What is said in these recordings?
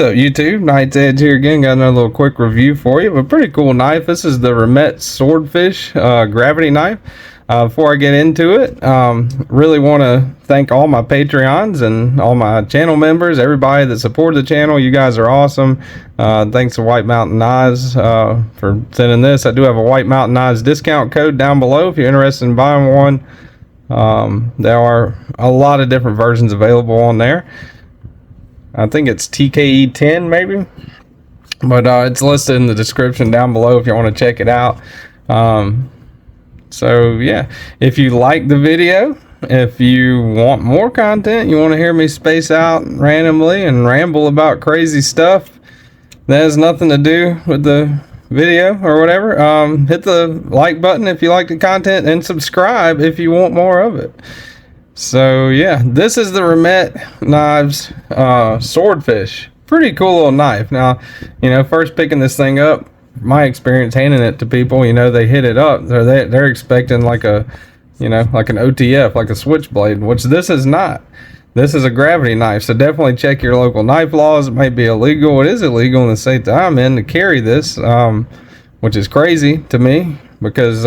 What's up, YouTube? Knight's Edge here again. Got another little quick review for you. But pretty cool knife. This is the Remette Swordfish gravity knife. Before I get into it, really want to thank all my Patreons and all my channel members, everybody that supported the channel. You guys are awesome. Thanks to White Mountain Knives for sending this. I do have a White Mountain Knives discount code down below if you're interested in buying one. There are a lot of different versions available on there. I think it's TKE10 maybe, but it's listed in the description down below if you want to check it out. So yeah, if you like the video, if you want more content, you want to hear me space out randomly and ramble about crazy stuff that has nothing to do with the video or whatever, hit the like button if you like the content and subscribe if you want more of it. So yeah, this is the Remette Knives Swordfish. Pretty cool little knife. Now, you know, first picking this thing up, my experience handing it to people, you know, they hit it up, they're expecting like a, you know, like an OTF, like a switchblade, which this is not. This is a gravity knife, so definitely check your local knife laws. It might be illegal. It is illegal in the state that I'm in to carry this, which is crazy to me because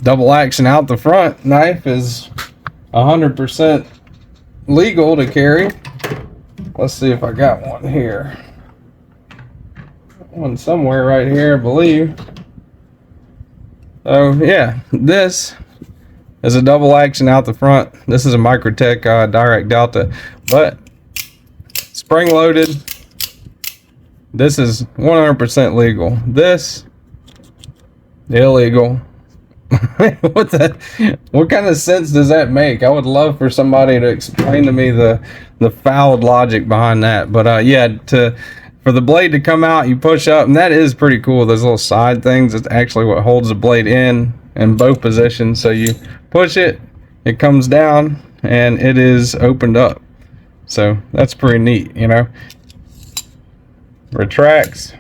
double action out the front knife is 100% legal to carry. Let's see if I got one here. One somewhere right here, I believe. So yeah, this is a double action out the front. This is a Microtech Direct Delta, but spring loaded. This is 100% legal. This illegal. What kind of sense does that make? I would love for somebody to explain to me the fouled logic behind that. But yeah, for the blade to come out, you push up, and that is pretty cool. Those little side things, it's actually what holds the blade in both positions. So you push it, it comes down, and it is opened up. So that's pretty neat, you know. Retracts.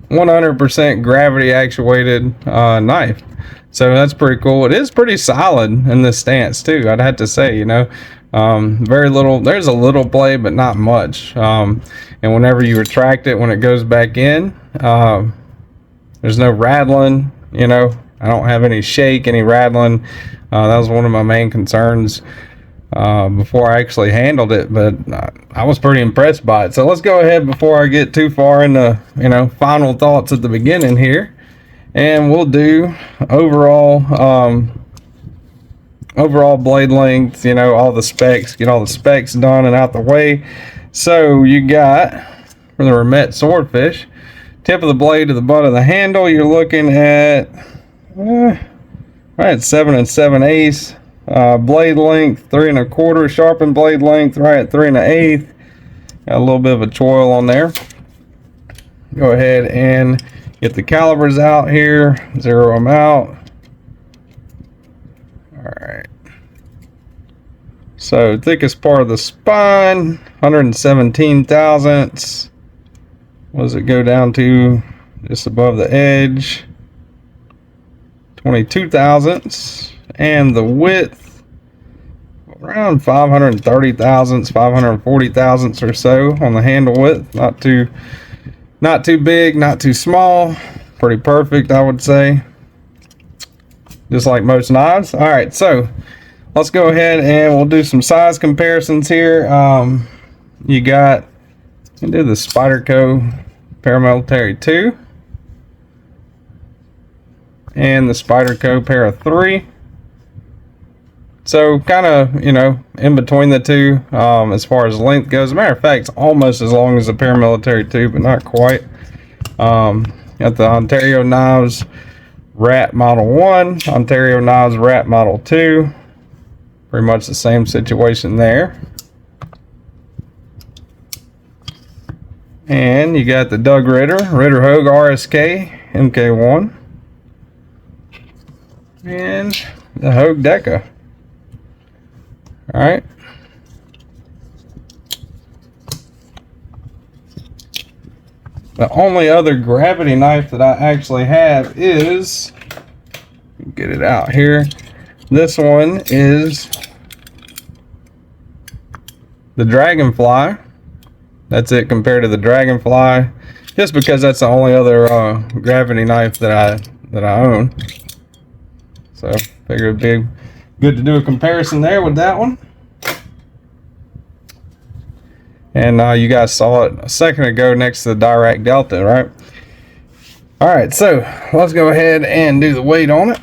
.100% gravity actuated knife. So that's pretty cool. It is pretty solid in this stance too, I'd have to say, you know. Very little, there's a little play, but not much. And whenever you retract it, when it goes back in, there's no rattling, you know. I don't have any shake, any rattling. That was one of my main concerns before I actually handled it, but I was pretty impressed by it. So let's go ahead before I get too far into, you know, final thoughts at the beginning here, and we'll do overall blade length, you know, all the specs, get all the specs done and out the way. So you got, for the Remette Swordfish, tip of the blade to the butt of the handle, you're looking at right at 7 7/8. Blade length 3 1/4, sharpened blade length right at 3 1/8. Got a little bit of a choil on there. Go ahead and get the calibers out here, zero them out. Alright, so thickest part of the spine, 117 thousandths. What does it go down to just above the edge? 22 thousandths. And the width around 530 thousandths, 540 thousandths or so on the handle width. Not too big, not too small. Pretty perfect, I would say. Just like most knives. All right, so let's go ahead and we'll do some size comparisons here. You got, you can do the Spyderco Paramilitary 2 and the Spyderco Para 3. So kind of, you know, in between the two as far as length goes. As a matter of fact, it's almost as long as the Paramilitary 2, but not quite. Got the Ontario Knives Rat Model 1, Ontario Knives Rat Model 2. Pretty much the same situation there. And you got the Doug Ritter Hogue RSK MK1. And the Hogue Deca. All right. The only other gravity knife that I actually have is, get it out here, This one is the Dragonfly. That's it compared to the Dragonfly, just because that's the only other gravity knife that I own. So figured it'd be good to do a comparison there with that one. And you guys saw it a second ago next to the Dirac Delta, right? All right, so let's go ahead and do the weight on it.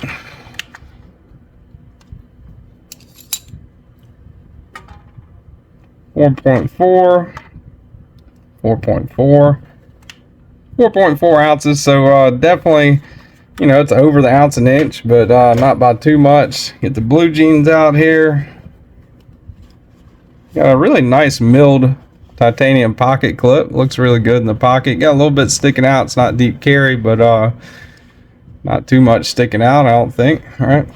.4 ounces. So definitely, you know, it's over the ounce an inch, but not by too much. Get the blue jeans out here. Got a really nice milled titanium pocket clip. Looks really good in the pocket. Got a little bit sticking out. It's not deep carry, but not too much sticking out, I don't think. All right.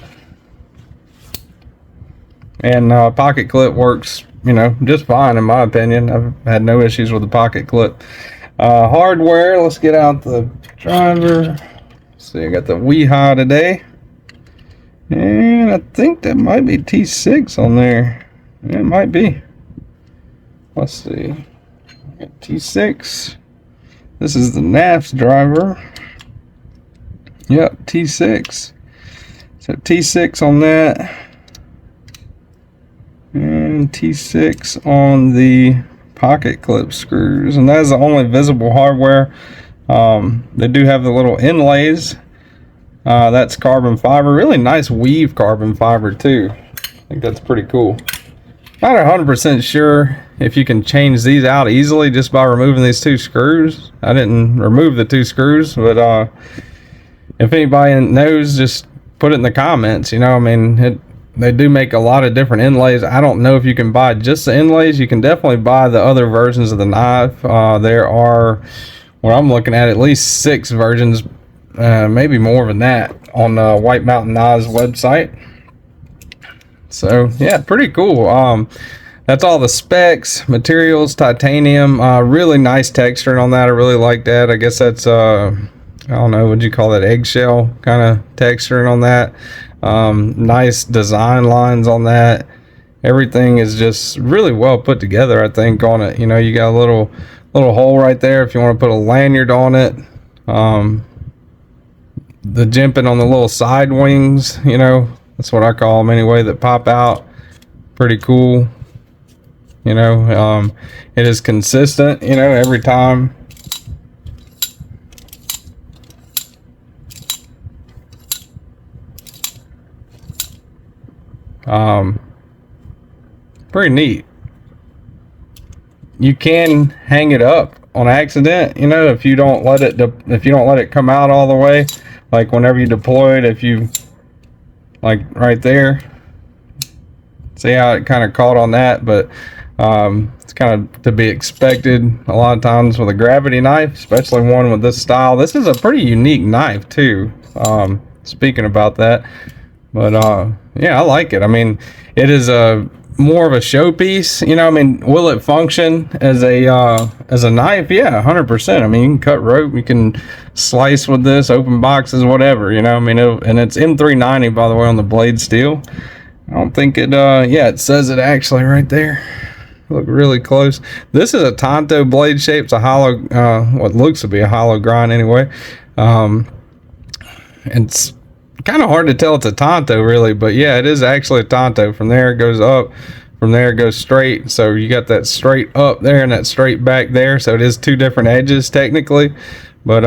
And pocket clip works, you know, just fine in my opinion. I've had no issues with the pocket clip. Hardware, let's get out the driver. See, I got the Weehaw today. And I think that might be T6 on there. It might be. Let's see. Got T6. This is the NAFS driver. Yep, T6. So T6 on that. And T6 on the pocket clip screws. And that is the only visible hardware. They do have the little inlays. That's carbon fiber. Really nice weave carbon fiber too. I think that's pretty cool. Not 100% sure if you can change these out easily just by removing these two screws. I didn't remove the two screws, but if anybody knows, just put it in the comments. You know, I mean, they do make a lot of different inlays. I don't know if you can buy just the inlays. You can definitely buy the other versions of the knife. There are, what I'm looking at least 6 versions, maybe more than that, on White Mountain Knives website. So yeah, pretty cool. That's all the specs, materials, titanium, really nice texturing on that. I really like that. I guess that's I don't know, would you call that, eggshell kind of texturing on that. Nice design lines on that. Everything is just really well put together, I think, on it. You know, you got a little hole right there if you want to put a lanyard on it. The jimping on the little side wings, you know, that's what I call them anyway, that pop out. Pretty cool. You know, it is consistent, you know, every time. Pretty neat. You can hang it up on accident, you know, if you don't let it come out all the way, like whenever you deploy it. If you, like right there, see how it kind of caught on that, but it's kind of to be expected a lot of times with a gravity knife, especially one with this style. This is a pretty unique knife too, speaking about that. But yeah, I like it. I mean, it is more of a showpiece, you know. I mean, will it function as a knife? Yeah, 100%. I mean, you can cut rope, you can slice with this, open boxes, whatever, you know. I mean, and it's M390, by the way, on the blade steel. I don't think it yeah, it says it actually right there. Look really close. This is a Tonto blade shape. It's a hollow, what looks to be a hollow grind anyway. It's kind of hard to tell it's a Tonto really, but yeah, it is actually a Tonto. From there it goes up, from there it goes straight. So you got that straight up there and that straight back there. So it is 2 different edges technically, but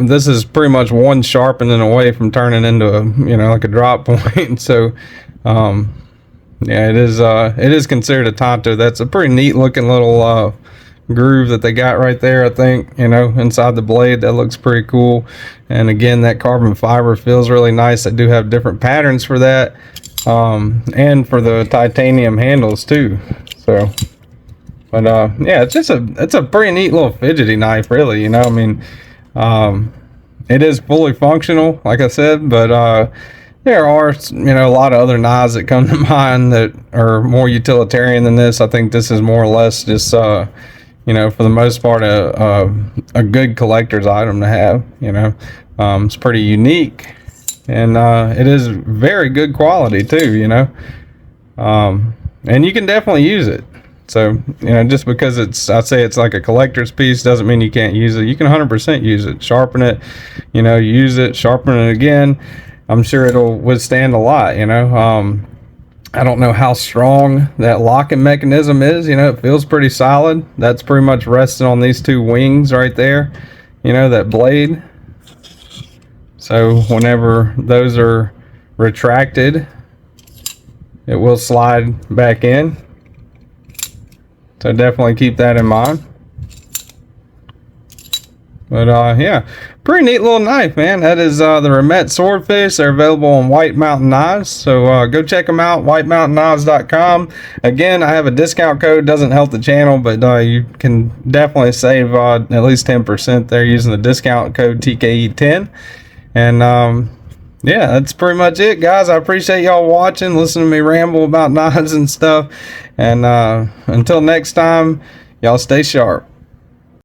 this is pretty much one sharpening away from turning into a, you know, like a drop point. So yeah, it is considered a Tonto. That's a pretty neat looking little groove that they got right there, I think, you know, inside the blade. That looks pretty cool. And again, that carbon fiber feels really nice. They do have different patterns for that, and for the titanium handles too. So, but yeah, it's a pretty neat little fidgety knife, really, you know. I mean, it is fully functional, like I said, but there are, you know, a lot of other knives that come to mind that are more utilitarian than this. I think this is more or less just you know, for the most part, a good collector's item to have. You know, it's pretty unique. and it is very good quality too, you know. And you can definitely use it. So, you know, just because I say it's like a collector's piece doesn't mean you can't use it. You can 100% use it, sharpen it, you know, use it, sharpen it again. I'm sure it'll withstand a lot, you know. I don't know how strong that locking mechanism is, you know, it feels pretty solid. That's pretty much resting on these two wings right there, you know, that blade. So whenever those are retracted, it will slide back in. So definitely keep that in mind. But yeah, pretty neat little knife, man. That is the Remette Swordfish. They're available on White Mountain Knives. So go check them out, whitemountainknives.com. Again, I have a discount code. Doesn't help the channel, but you can definitely save at least 10% there using the discount code TKE10. And yeah, that's pretty much it, guys. I appreciate y'all watching, listening to me ramble about knives and stuff. And until next time, y'all stay sharp.